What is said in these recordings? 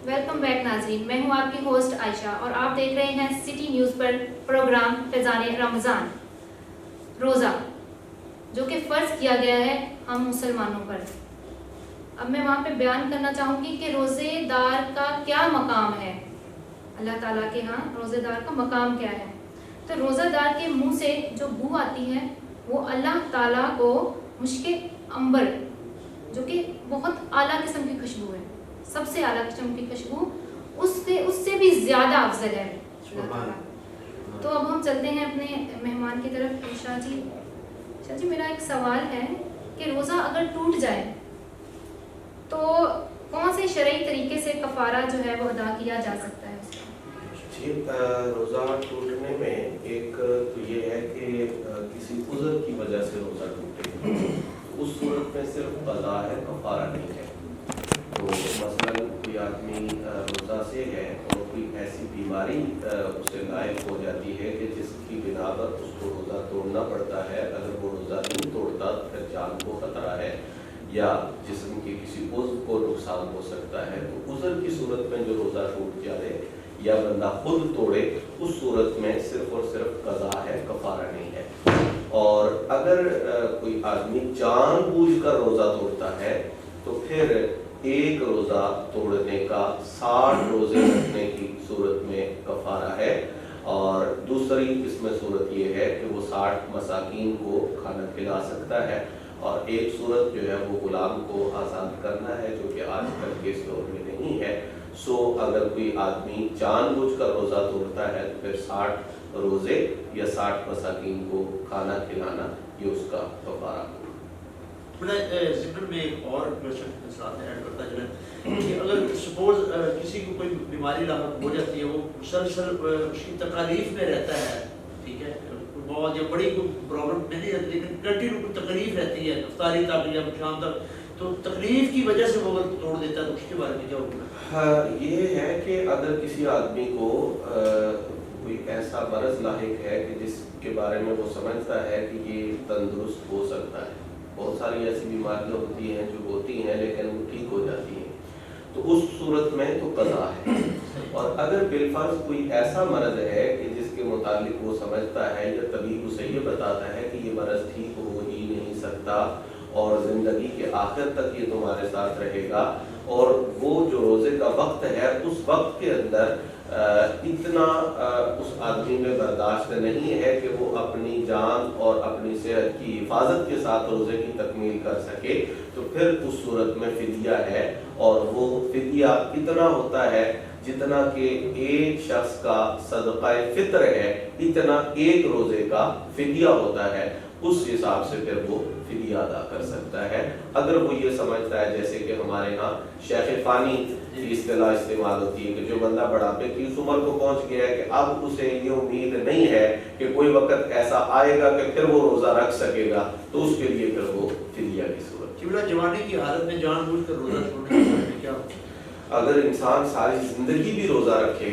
Welcome back ناظرین، میں ہوں آپ کی ہوسٹ عائشہ اور آپ دیکھ رہے ہیں سٹی نیوز پر پروگرام فیضان رمضان روزہ، جو کہ فرض کیا گیا ہے ہم مسلمانوں پر۔ اب میں وہاں پہ بیان کرنا چاہوں گی کہ روزے دار کا کیا مقام ہے، اللہ تعالیٰ کے ہاں روزے دار کا مقام کیا ہے۔ تو روزہ دار کے منہ سے جو بو آتی ہے وہ اللہ تعالیٰ کو مشک عنبر، جو کہ بہت اعلیٰ قسم کی خوشبو ہے، سب سے اعلیٰ قسم کی خوشبو، اس سے بھی زیادہ افضل ہے اللہ تعالیٰ۔ تو اب ہم چلتے ہیں اپنے مہمان کی طرف۔ شاہ جی میرا ایک سوال ہے کہ روزہ اگر ٹوٹ جائے تو کون سے شرعی طریقے سے کفارہ جو ہے وہ ادا کیا جا سکتا ہے اس کا؟ جی، روزہ ٹوٹنے میں ایک تو یہ ہے کہ کسی عذر کی وجہ سے روزہ ٹوٹے، اس صورت میں صرف قضا ہے، کفارہ نہیں ہے۔ تو مثلاً کوئی آدمی روزہ سے ہے اور کوئی ایسی بیماری اسے لاحق ہو جاتی ہے کہ جس کی بنا پر اس کو روزہ توڑنا پڑتا ہے، اگر وہ روزہ نہیں توڑتا تو پھر جان کو خطرہ ہے یا جسم کے کسی عضو کو نقصان ہو سکتا ہے، تو عذر کی صورت میں جو روزہ ٹوٹ جائے یا بندہ خود توڑے، اس صورت میں صرف اور صرف قضا ہے، کفارہ نہیں ہے۔ اور اگر کوئی آدمی جان بوجھ کر روزہ توڑتا ہے تو پھر ایک روزہ توڑنے کا 60 روزے رکھنے کی صورت میں کفارہ ہے، اور دوسری اس میں صورت یہ ہے کہ وہ 60 مساکین کو کھانا کھلا سکتا ہے، اور ایک صورت جو ہے وہ غلام کو آزاد کرنا ہے، جو کہ آج کل کے اس دور میں نہیں ہے۔ سو اگر کوئی آدمی جان بوجھ کر روزہ توڑتا ہے تو پھر 60 روزے یا 60 مساکین کو کھانا کھلانا یہ اس کا کفارہ ہوگا۔ ذکر میں ایک اور کویشچن ساتھ ایڈ کرتا چلیں کہ اگر سپوز کسی کو کوئی بیماری لاحق ہو جاتی ہے، وہ مسلسل اس کی تکالیف میں رہتا ہے، ٹھیک ہے، بہت یا بڑی کوئی پرابلم نہیں رہتی لیکن کنٹینیو کوئی تکلیف رہتی ہے افطاری تک یا شام تک، تو تکلیف کی وجہ سے وہ اگر توڑ دیتا ہے تو اس کے بارے میں کیا ہوگا؟ یہ ہے کہ اگر کسی آدمی کو کوئی ایسا مرض لاحق ہے کہ جس کے بارے میں وہ سمجھتا ہے کہ یہ تندرست ہو سکتا ہے، بہت ساری ایسی بیماریاں ہوتی ہیں جو ہوتی ہیں لیکن وہ ٹھیک ہو جاتی ہیں، تو اس صورت میں تو قضا ہے۔ اور اگر بالفرض کوئی ایسا مرض ہے کہ جس کے متعلق وہ سمجھتا ہے یا طبیب اسے یہ بتاتا ہے کہ یہ مرض ٹھیک ہو ہی نہیں سکتا اور زندگی کے آخر تک یہ تمہارے ساتھ رہے گا، اور وہ جو روزے کا وقت ہے اس وقت کے اندر اتنا اس آدمی میں برداشت نہیں ہے کہ وہ اپنی جان اور اپنی صحت کی حفاظت کے ساتھ روزے کی تکمیل کر سکے، تو پھر اس صورت میں فدیہ ہے، اور وہ فدیہ اتنا ہوتا ہے جتنا کہ ایک شخص کا صدقہ فطر ہے اتنا ایک روزے کا فدیہ ہوتا ہے، اس حساب سے پھر وہ فدیہ ادا کر سکتا ہے۔ اگر وہ یہ سمجھتا ہے جیسے کہ ہمارے ہاں شیخ فانی کی اصطلاح استعمال ہوتی ہے کہ جو بندہ بڑھاپے کی اس عمر کو پہنچ گیا ہے کہ اب اسے یہ امید نہیں ہے کہ کوئی وقت ایسا آئے گا کہ پھر وہ روزہ رکھ سکے گا، تو اس کے لیے پھر وہ فدیہ کی صورت۔ جوانی کی حالت میں جان بوجھ کر روزہ چھوڑنے کے بارے میں کیا ہوتا ہے؟ اگر انسان ساری زندگی بھی روزہ رکھے،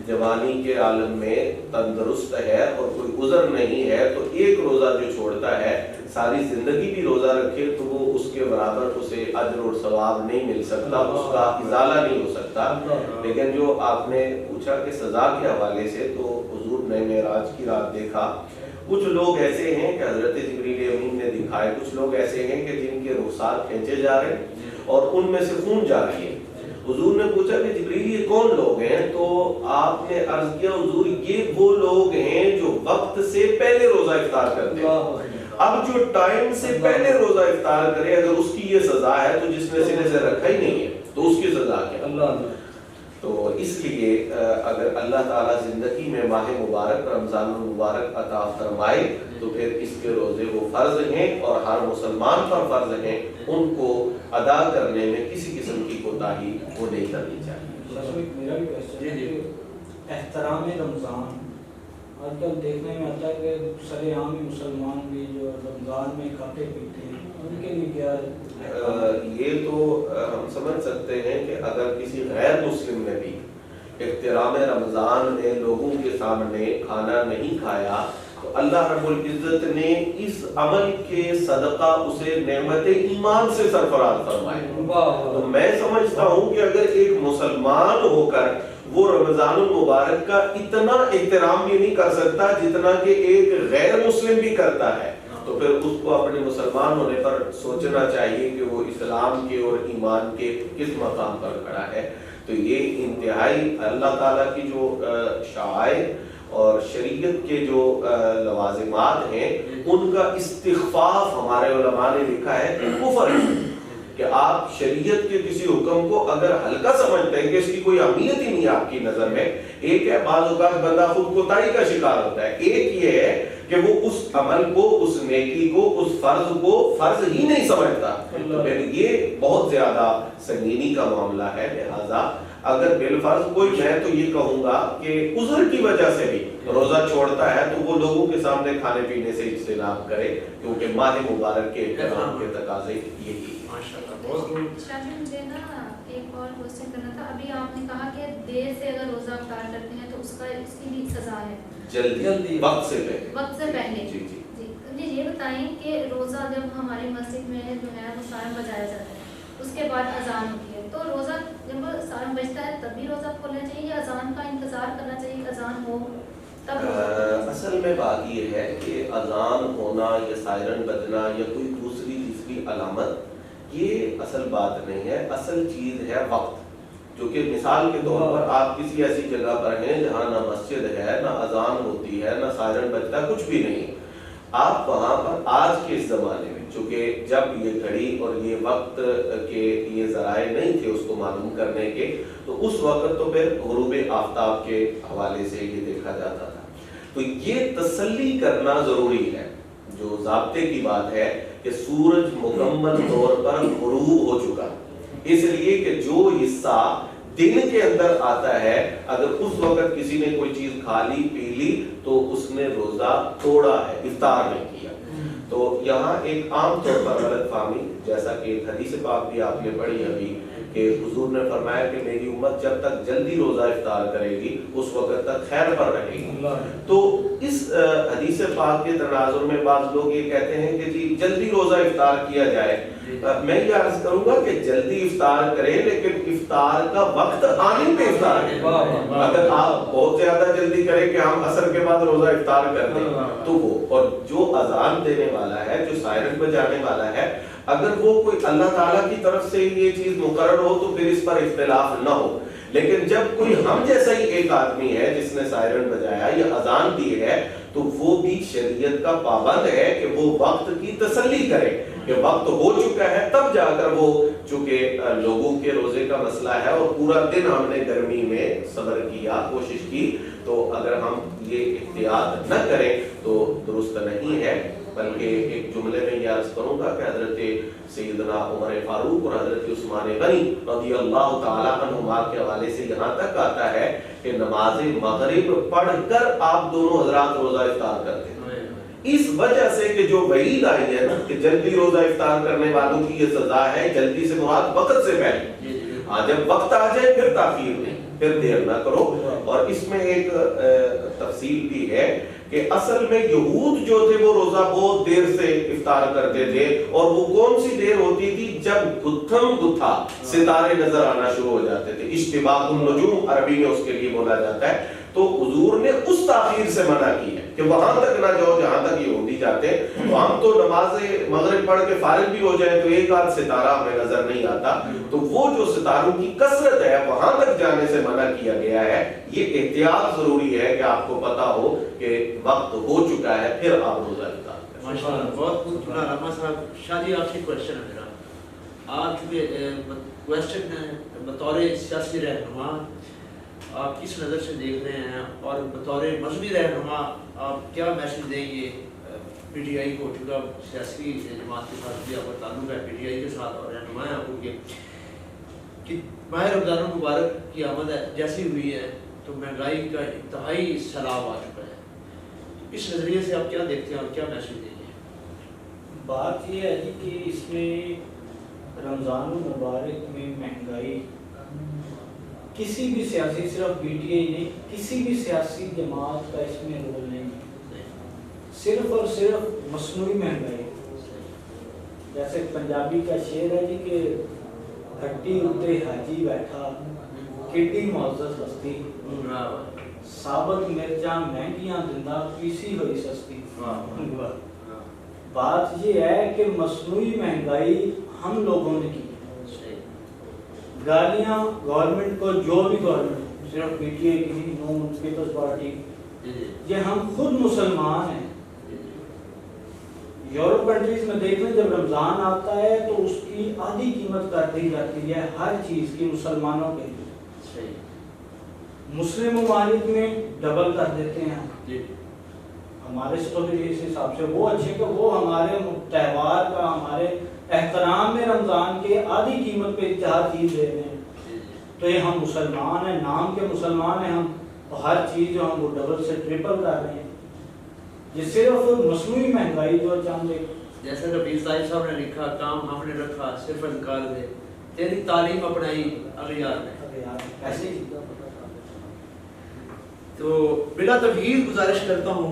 جوانی کے عالم میں تندرست ہے اور کوئی عذر نہیں ہے، تو ایک روزہ جو چھوڑتا ہے ساری زندگی بھی روزہ رکھے تو وہ اس کے برابر اسے اجر اور ثواب نہیں مل سکتا، اس کا ازالہ نہیں ہو سکتا۔ لیکن جو آپ نے پوچھا کہ سزا کے حوالے سے، تو حضور نے معراج کی رات دیکھا، کچھ لوگ ایسے ہیں کہ حضرت جبریل امین نے دکھائے، کچھ لوگ ایسے ہیں کہ جن کے رخسار کھینچے جا رہے ہیں اور ان میں سے خون جا رہی ہے۔ حضور نے پوچھا کہ جبریل یہ کون لوگ ہیں؟ تو آپ نے عرض کیا حضور یہ وہ لوگ ہیں جو وقت سے پہلے روزہ افطار کرتے ہیں۔ اب جو ٹائم سے پہلے روزہ افطار کرے، اگر اس کی یہ سزا ہے تو جس نے سرے سے رکھا ہی نہیں ہے تو اس کی سزا کیا؟ تو اس لیے اگر اللہ تعالیٰ زندگی میں ماہ مبارک رمضان المبارک عطا فرمائے تو پھر اس کے روزے وہ فرض ہیں اور ہر مسلمان پر فرض ہیں، ان کو ادا کرنے میں کسی قسم کی کوتاہی وہ نہیں کرنی چاہیے۔ میرا بھی کوشچن ہے کہ احترام رمضان آج کل دیکھنے میں آتا ہے کہ سر عام مسلمان بھی جو رمضان میں کھاتے پیتے ہیں، ان کے لیے کیا یہ تو ہم سمجھ سکتے ہیں کہ اگر کسی غیر مسلم نے بھی احترام رمضان میں لوگوں کے سامنے کھانا نہیں کھایا تو اللہ رب العزت نے اس عمل کے صدقہ اسے نعمت ایمان سے سرفراز فرمایا. تو میں سمجھتا ہوں کہ اگر ایک مسلمان ہو کر وہ رمضان المبارک کا اتنا احترام بھی نہیں کر سکتا جتنا کہ ایک غیر مسلم بھی کرتا ہے، تو پھر اس کو اپنے مسلمان ہونے پر سوچنا چاہیے کہ وہ اسلام کے اور ایمان کے کس مقام پر کھڑا ہے. تو یہ انتہائی اللہ تعالیٰ کی جو شعائر اور شریعت کے جو لوازمات ہیں ان کا استخفاف ہمارے علماء نے لکھا ہے کہ کفر ہے، کہ آپ شریعت کے کسی حکم کو اگر ہلکا سمجھتے ہیں کہ اس کی کوئی اہمیت ہی نہیں آپ کی نظر میں. ایک ہے بعض اوقات بندہ خود کوتاہی کا شکار ہوتا ہے، ایک یہ ہے کہ وہ اس عمل کو، اس نیکی کو، اس فرض کو فرض ہی نہیں سمجھتا. تو پھر یہ بہت زیادہ سنگینی کا معاملہ ہے. لہذا اگر بالفرض کوئی، میں تو یہ کہوں گا کہ عذر کی وجہ سے بھی روزہ چھوڑتا ہے تو وہ لوگوں کے سامنے کھانے پینے سے اجتناب کرے، کیونکہ ماہ مبارک کے احترام کے تقاضے یہی. مجھے نا ایک اور کوشچن کرنا تھا. ابھی آپ نے کہا کہ دیر سے اگر روزہ افطار کرتے ہیں تو اس کی بھی سزا ہے، جلدی وقت سے پہلے. جی مجھے یہ بتائیں کہ روزہ جب ہماری مسجد میں جو ہے وہ سارم بجایا جاتا ہے، اس کے بعد اذان ہوتی ہے، تو روزہ جب سارم بجتا ہے تبھی روزہ کھولنا چاہیے یا اذان کا انتظار کرنا چاہیے، اذان ہو تب روزہ؟ اصل میں بات یہ ہے کہ اذان ہونا یا سائرن بجنا یا کوئی دوسری تیسری علامت یہ اصل بات نہیں ہے. اصل چیز ہے وقت. جو کہ مثال کے طور پر آپ کسی ایسی جگہ پر ہیں جہاں نہ مسجد ہے، نہ اذان ہوتی ہے، نہ سائرن بجتا، کچھ بھی نہیں. آپ وہاں پر آج کے اس زمانے میں، چونکہ جب یہ گھڑی اور یہ وقت کے یہ ذرائع نہیں تھے اس کو معلوم کرنے کے، تو اس وقت تو پھر غروب آفتاب کے حوالے سے یہ دیکھا جاتا تھا. تو یہ تسلی کرنا ضروری ہے. جو ضابطے کی بات ہے کہ سورج مکمل طور پر غروب ہو چکا، اس لیے کہ جو حصہ دن کے اندر آتا ہے اگر اس وقت کسی نے کوئی چیز کھا لی پی لی تو اس نے روزہ توڑا ہے، افطار نہیں کیا. تو یہاں ایک عام طور پر غلط فہمی، جیسا کہ ایک حدیث پاک بھی آپ نے پڑھی ابھی کہ حضور نے فرمایا کہ میری امت جب تک جلدی روزہ افطار کرے گی اس وقت تک خیر پر رہے گی. تو اس حدیث پاک کے تناظر میں بعض لوگ یہ کہتے ہیں کہ جی جلدی روزہ افطار کیا جائے. میں یہ عرض کروں گا کہ جلدی افطار کریں لیکن افطار کا وقت آنے پہ افطار کریں. اگر آپ بہت زیادہ جلدی کریں کہ ہم عصر کے بعد روزہ افطار کر دیں تو وہ، اور جو اذان دینے والا ہے، جو سائرن بجانے والا ہے، اگر وہ کوئی اللہ تعالیٰ کی طرف سے یہ چیز مقرر ہو تو پھر اس پر اختلاف نہ ہو. لیکن جب کوئی ہم جیسا ہی ایک آدمی ہے جس نے سائرن بجایا یا اذان دی ہے تو وہ بھی شریعت کا پابند ہے کہ وہ وقت کی تسلی کرے کہ وقت ہو چکا ہے، تب جا کر وہ، چونکہ لوگوں کے روزے کا مسئلہ ہے اور پورا دن ہم نے گرمی میں صبر کیا، کوشش کی، تو اگر ہم یہ احتیاط نہ کریں تو درست نہیں ہے. بلکہ ایک جملے میں یہ عرض کروں گا کہ حضرت سیدنا عمر فاروق اور حضرت عثمان غنی رضی اللہ تعالیٰ عنہما کے حوالے سے یہاں تک آتا ہے کہ نماز مغرب پڑھ کر آپ دونوں حضرات روزہ افطار کرتے ہیں، اس وجہ سے کہ جو وعید آئی ہے نا کہ جلدی روزہ افطار کرنے والوں کی یہ سزا ہے. جلدی سے مراد وقت سے پہلے، جب وقت آ جائے پھر تاخیر نہیں، پھر دیر نہ کرو. اور اس میں ایک تفصیل بھی ہے کہ اصل میں یہود جو تھے وہ روزہ بہت دیر سے افطار کرتے تھے، اور وہ کون سی دیر ہوتی تھی؟ جب گتھم گتھا ستارے نظر آنا شروع ہو جاتے تھے. اشتباق النجوم عربی میں اس کے لیے بولا جاتا ہے. تو حضور نے اس تاخیر سے منع کی ہے کہ وہاں تک نہ جاؤ جہاں تک یہودی جاتے. تو ہم تو نماز مغرب پڑھ کے فارغ بھی ہو جائیں تو ایک آدھ ستارہ ہمیں نظر نہیں آتا. تو وہ جو ستاروں کی کثرت ہے وہاں تک جانے سے منع کیا گیا ہے. یہ احتیاط ضروری ہے کہ آپ کو پتا ہو کہ وقت ہو چکا ہے پھر آپ روزہ افطار کریں. ماشاءاللہ، بہت خوب. راما صاحب، شادی آپ سے کوشچن ہے میرا. آپ چونکہ کوشچن ہے بطور سیاسی رہنما آپ کس نظر سے دیکھ رہے ہیں، اور بطور مذہبی رہنما آپ کیا میسج دیں گے پی ٹی آئی کو، چونکہ سیاسی جماعت کے ساتھ بھی آپ کا تعلق ہے، پی ٹی آئی کے ساتھ، اور رہنما ہیں آپ کے، کہ ماہ رمضان المبارک کی آمد جیسی ہوئی ہے تو مہنگائی کا انتہائی سیلاب آ چکا ہے. اس نظریے سے آپ کیا دیکھتے ہیں اور کیا میسج دیں گے؟ بات یہ ہے جی کہ اس میں رمضان المبارک میں مہنگائی کسی بھی سیاسی، صرف پی ٹی آئی نہیں، کسی بھی سیاسی جماعت کا اس میں رول نہیں ہے. صرف اور صرف مصنوعی مہنگائی. جیسے پنجابی کا شعر ہے جی کہ ہٹی اتے حاجی بیٹھا کیڈی معزز ہستی ثابت مرچاں مہنگیاں دندا پیسی ہوئی سستی. بات یہ ہے کہ مصنوعی مہنگائی ہم لوگوں نے کی. گالیاں گورنمنٹ کو, جو بھی گورنمنٹ, صرف پی ٹی اے کی, نون پیپلز پارٹی, یہ ہم خود مسلمان ہیں. یورپ کنٹریز میں دیکھ لیں جب رمضان آتا ہے تو اس کی آدھی قیمت کر دی جاتی ہے ہر چیز کی مسلمانوں کے لیے. مسلم ممالک میں ڈبل کر دیتے ہیں. ہمارے سے تو اس حساب سے وہ اچھے کہ وہ ہمارے تہوار کا, ہمارے احترام میں رمضان کے آدھی قیمت پہ چار چیز دے رہے ہیں. تو یہ ہم مسلمان ہیں, نام کے مسلمان ہیں ہم, تو ہر چیز جو ہم وہ ڈبل سے ٹرپل کر رہے ہیں. یہ صرف مصنوعی مہنگائی جو چاند ایک جیسے رفیع صاحب نے لکھا, کام ہم نے رکھا صرف انکار دے, تیری تعلیم اپنائی اغیار نے. ایسے ہی. تو بلا تفہیم گزارش کرتا ہوں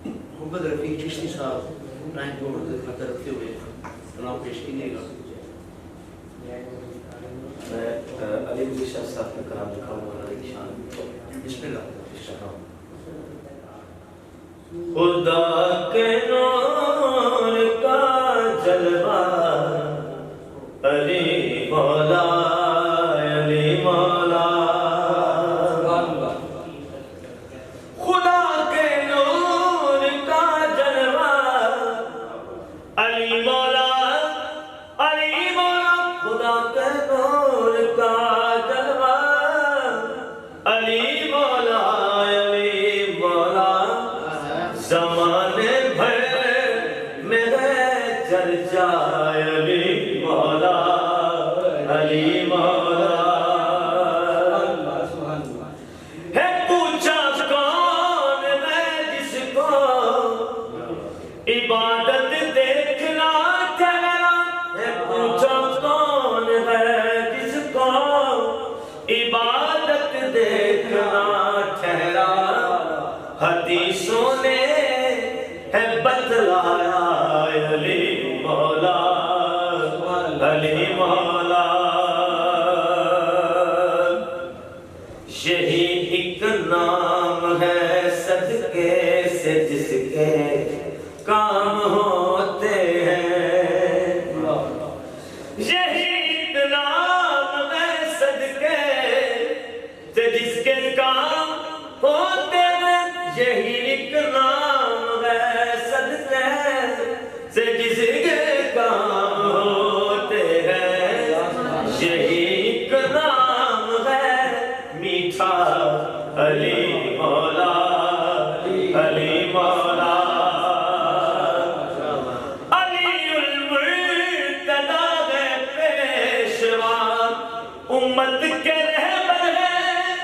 محمد رفیع چشتی صاحب ٹائم کو خاطر رکھتے ہوئے کلام پیش کیجیے گا. میں علی گلشن صاحب کا کلام لکھا ہوا علی شان. بسم اللہ. خدا کے نور کا جلوہ علی مولا علی مولا. خدا کے نور کا جلوہ علی مولا علی مولا. خدا کے نور کا جلوہ علی مولا علی مولا. زمانے بھر میرے چرچا علی مولا علی مولا. ہے پوچھا کون ہے جس کو عبادت دیکھنا ٹھہرا. ہے پوچھا کون ہے جس کو عبادت دیکھنا ٹھہرا. حدیثوں نے ہے بتلایا علی مولا علی مولا. یہی ایک نام ہے صدقے سے جس کے کام ہوتے ہیں. یہی ایک نام ہے صدقے سے جس کے کام ہوتے ہیں. یہی ایک نام ہے صدقے سے جس کے کام ہوتے ہیں. یہی ایک نام ہے میٹھا علی مولا علی مولا. علی المرتضی ہے پیشوا امت کے رہبر ہیں.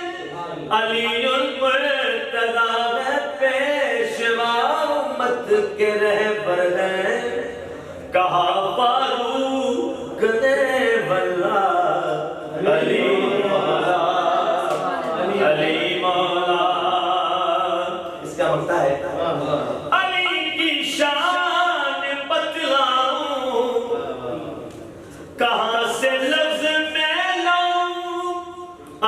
علی المرتضی ہے پیشوا امت کے رہبر ہیں. کہا فاروق نے واللہ علی مولا علی مولا. اس کا مطلب ہے علی کی شان بتلاؤں کہاں سے لفظ میں لاؤں.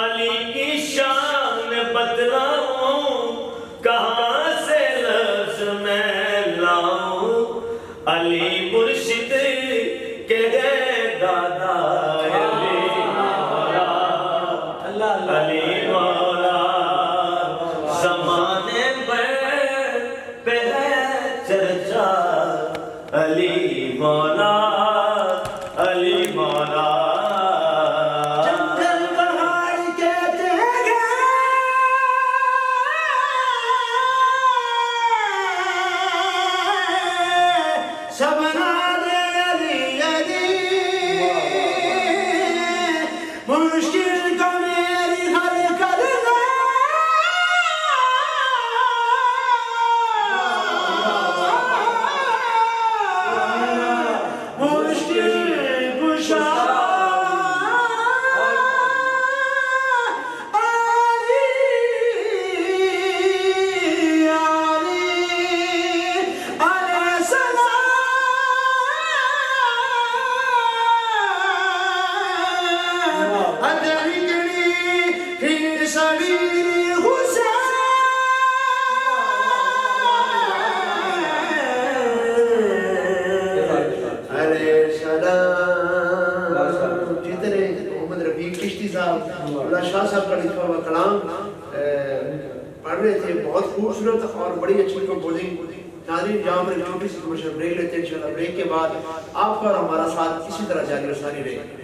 علی کی شان بتلاؤں کہاں سے لفظ میں لاؤں. علی مرشد کے دادا علی مولا علی مولا. زمانے پہ ہے چرچا علی مولا علی مولا. جنگل پہاڑ کہتے ہیں سبنا علی علی مشکل کو میری ہر قدم علی جتنے محمد رفیع چشتی صاحب اللہ شاہ صاحب کا لکھا ہوا کلام پڑھ رہے تھے، بہت خوبصورت اور بڑی اچھی کمپوزنگ. ناظرین جہاں پر چھوٹی سی کمرشل بریک لیتے ہیں، انشاءاللہ بریک کے بعد آپ کا اور ہمارا ساتھ اسی طرح جاری و ساری رہے.